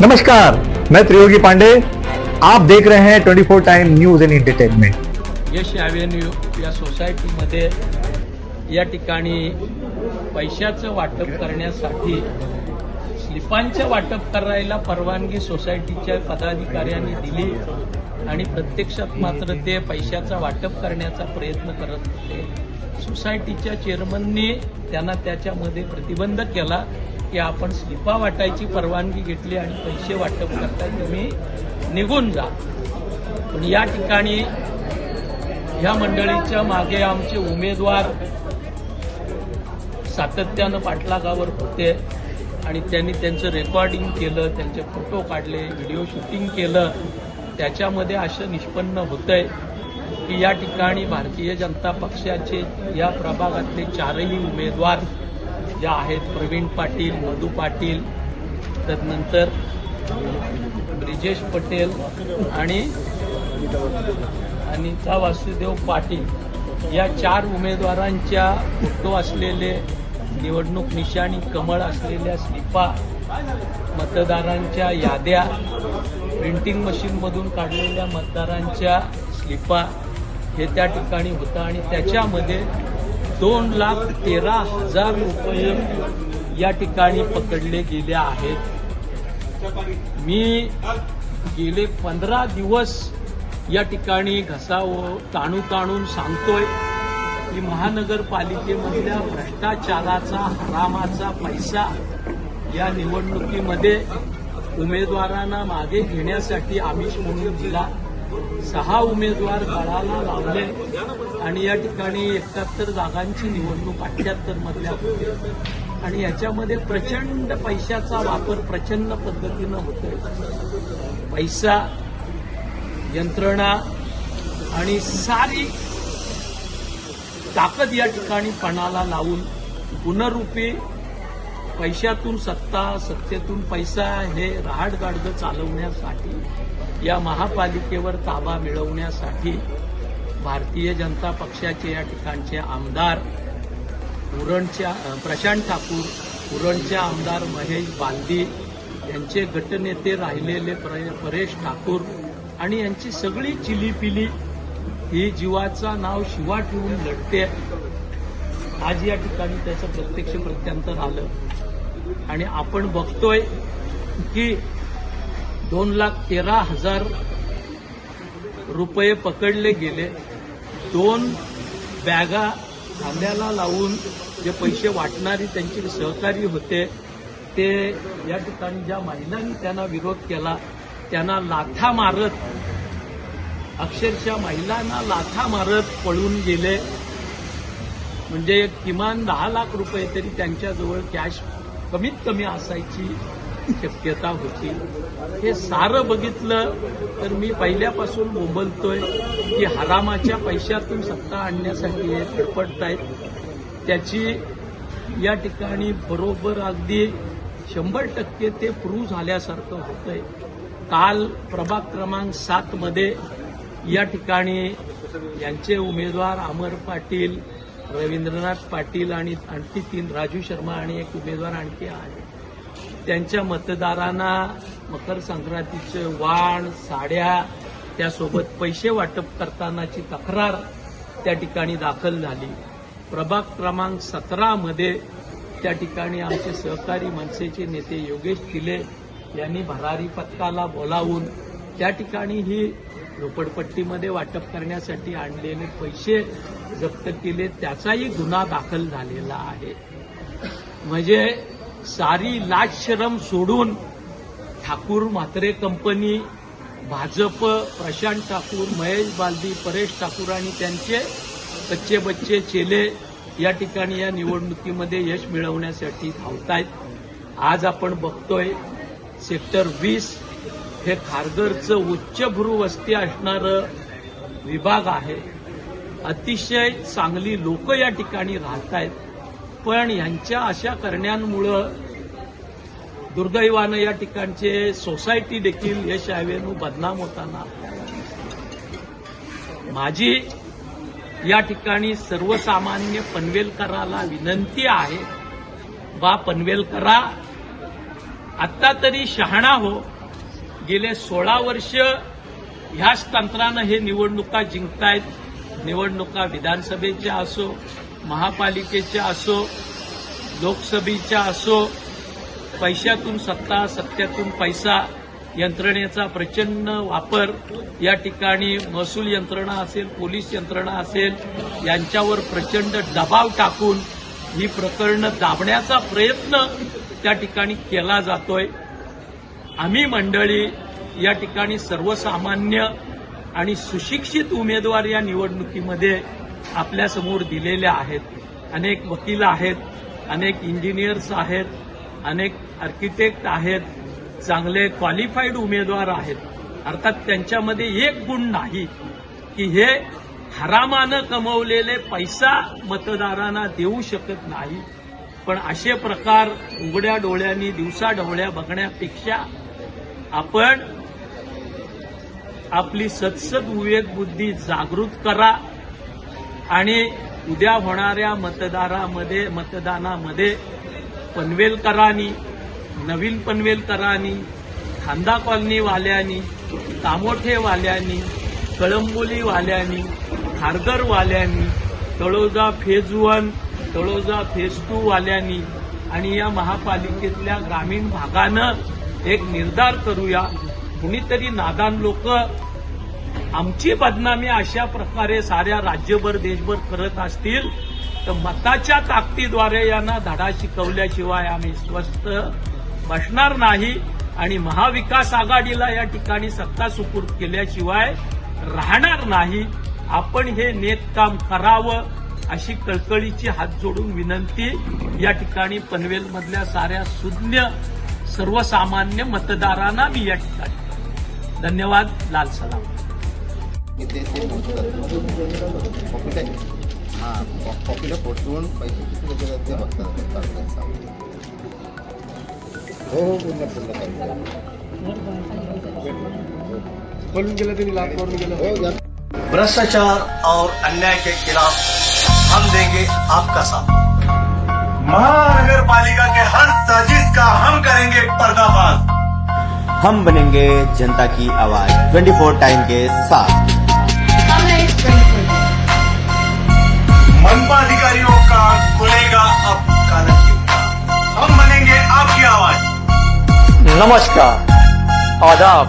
नमस्कार, मैं त्रियोगी पांडे। आप देख रहे हैं 24 टाइम न्यूज एंड एंटरटेनमेंट। यश ॲव्हेन्यू या सोसायटीमध्ये या ठिकाणी पैशाचं वाटप करण्यासाठी स्लिपांचं वाटप करायला परवानगी सोसायटीच्या पदाधिकाऱ्यांनी दिली आणि प्रत्यक्षात मात्र ते पैशाचा वाटप करण्याचा प्रयत्न करत होते। सोसायटीच्या चेअरमननी त्यांना त्याच्यामध्ये प्रतिबंध केला की आपण स्लिपा वाटायची परवानगी घेतली आणि पैसे वाटप करता तुम्ही निघून जा। पण या ठिकाणी या मंडळीच्या मागे आमचे उमेदवार सातत्यानं पाठलागावर होते आणि त्यांनी त्यांचं रेकॉर्डिंग केलं, त्यांचे फोटो काढले, व्हिडिओ शूटिंग केलं। त्याच्यामध्ये असं निष्पन्न होतंय की या ठिकाणी भारतीय जनता पक्षाचे या प्रभागातले चारही उमेदवार जे आहेत, प्रवीण पाटील, मधू पाटील, तदनंतर ब्रिजेश पटेल आणि अनिता वासुदेव पाटील, या चार उमेदवारांच्या फोटो असलेले निवडणूक निशाणी कमळ असलेल्या स्लिपा, मतदारांच्या याद्या, प्रिंटिंग मशीनमधून काढलेल्या मतदारांच्या स्लिपा हे त्या ठिकाणी होतं आणि त्याच्यामध्ये 2,13,000 रुपये या ठिकाणी पकडले गेले आहेत। मी गेले 15 दिवस या ठिकाणी ताणून सांगतोय की महानगरपालिकेमधल्या भ्रष्टाचाराचा, हरामाचा पैसा या निवडणुकीमध्ये उमेदवारांना मागे घेण्यासाठी आमिष म्हणून दिला। 6 उमेदवार गळाला लावले आणि या ठिकाणी 71 जागांची निवडणूक 78 मधल्या होती आणि याच्यामध्ये प्रचंड पैशाचा वापर प्रचंड पद्धतीनं होतोय। पैसा, यंत्रणा आणि सारी ताकद या ठिकाणी पणाला लावून पुनरुपी पैशातून सत्ता, सत्तेतून पैसा हे रहाटगाडगं चालवण्यासाठी, या महापालिकेवर ताबा मिळवण्यासाठी भारतीय जनता पक्षाचे या ठिकाणचे आमदार उरणच्या प्रशांत ठाकूर, उरणच्या आमदार महेश बालदी, यांचे गटनेते राहिलेले परेश ठाकूर आणि यांची सगळी चिलीपिली ही जीवाचा नाव शिवा ठेवून लढते। आज या ठिकाणी त्याचं प्रत्यक्ष प्रत्यांतर आलं आणि आपण बघतोय की 2,13,000 रुपये पकडले गेले। 2 बॅगा खांद्याला लावून जे पैसे वाटणारी त्यांचे सहकारी होते ते या ठिकाणी ज्या महिलांनी त्यांना विरोध केला त्यांना लाथा मारत, अक्षरशः महिलांना लाथा मारत पळून गेले। म्हणजे किमान 10 लाख रुपये तरी त्यांच्याजवळ कॅश कमीत कमी असायची शक्यता होती। हे सारं बघितलं तर मी पहिल्यापासून बोंबलतोय की हरामाच्या पैशातून सत्ता आणण्यासाठी हे धडपडतायत। त्याची या ठिकाणी बरोबर अगदी 100% ते प्रूव्ह झाल्यासारखं होतंय। काल प्रभाग क्रमांक 7 मध्ये या ठिकाणी यांचे उमेदवार अमर पाटील, रवींद्रनाथ पाटील आणि आणखी 3 राजू शर्मा आणि एक उमेदवार आणखी आहे, त्यांच्या मतदारांना मकर संक्रांतीचे वाण, साड्या, त्यासोबत पैसे वाटप करतानाची तक्रार त्या ठिकाणी दाखल झाली। प्रभाग क्रमांक 17 मध्ये त्या ठिकाणी आमचे सहकारी मनसेचे नेते योगेश तिले यांनी भरारी पथकाला बोलावून त्या ठिकाणी ही झोपडपट्टीमध्ये वाटप करण्यासाठी आणलेले पैसे जप्त केले, त्याचाही गुन्हा दाखल झालेला आहे। म्हणजे सारी लाज शरम सोडून ठाकूर म्हात्रे कंपनी, भाजप, प्रशांत ठाकूर, महेश बालदी, परेश ठाकूर आणि त्यांचे कच्चे बच्चे चेले या ठिकाणी या निवडणुकीमध्ये यश मिळवण्यासाठी धावतायत। आज आपण बघतोय सेक्टर 20 हे खारघरचं उच्चभ्रू वस्ती असणारं विभाग आहे। अतिशय चांगली लोक या ठिकाणी राहतायत, पण यांच्या अशा करण्यांमुळं दुर्दैवानं या ठिकाणचे सोसायटी देखील यश ॲव्हेन्यू बदनाम होताना माझी या ठिकाणी सर्वसामान्य पनवेलकराला विनंती आहे, बा पनवेलकरा, आत्ता तरी शहाणा हो. गेले 16 वर्ष ह्याच तंत्रानं हे निवडणुका जिंकतायत. निवडणुका विधानसभेच्या असो, महापालिकेच्या असो, लोकसभेच्या असो, पैशातून सत्ता, सत्तेतून पैसा यंत्रणेचा प्रचंड वापर या ठिकाणी महसूल यंत्रणा असेल, पोलीस यंत्रणा असेल, यांच्यावर प्रचंड दबाव टाकून ही प्रकरणं दाबण्याचा प्रयत्न त्या ठिकाणी केला जातोय. आम्ही मंडळी या ठिकाणी सर्वसामान्य आणि सुशिक्षित उमेदवार या निवडणुकीमध्ये आपल्यासमोर दिलेले आहेत. अनेक वकील आहेत, अनेक इंजिनियर्स आहेत, अनेक आर्किटेक्ट आहेत, चांगले क्वालिफाईड उमेदवार आहेत. अर्थात त्यांच्यामध्ये एक गुण नाही की हे हरामानं कमवलेले पैसा मतदारांना देऊ शकत नाही. पण असे प्रकार उघड्या डोळ्यांनी दिवसाढवळ्या बघण्यापेक्षा आपण आपली सदसद विवेक बुद्धी जागृत करा आणि उद्या होणाऱ्या मतदानामध्ये पनवेलकरांनी, नवीन पनवेलकरांनी, खांदा कॉलनीवाल्यांनी, कामोठेवाल्यांनी, कळंबोलीवाल्यांनी, खारघरवाल्यांनी, तळोजा फेज 1, तळोजा फेज 2 वाल्यांनी आणि या महापालिकेतल्या ग्रामीण भागानं एक निर्धार करूया. कुणीतरी नादान लोक आमची बदनामी अशा प्रकारे साऱ्या राज्यभर देशभर करत असतील तर मताच्या ताकदीद्वारे यांना धडा शिकवल्याशिवाय आम्ही स्वस्थ बसणार नाही आणि महाविकास आघाडीला या ठिकाणी सत्ता सुपूर्द केल्याशिवाय राहणार नाही. आपण हे नेतकाम करावं अशी कळकळीची हात जोडून विनंती या ठिकाणी पनवेलमधल्या साऱ्या सुज्ञ सर्वसामान्य मतदारांना मी या ठिकाणी. धन्यवाद. लाल सलाम. कॉपीला पोचवून पैसे किती लोक ते बघतात. हो हो बोलून गेलं तरी लाख करून गेलं. हो. भ्रष्टाचार और अन्याय के खिलाफ हम देंगे आपका साथ. महानगर पालिका के हर साजिश का हम करेंगे पर्दाफाश. हम बनेंगे जनता की आवाज 24 टाइम के साथ. मनपा अधिकारियों का खुलेगा अब काला चिट्ठा. हम बनेंगे आपकी आवाज. नमस्कार, आदाब.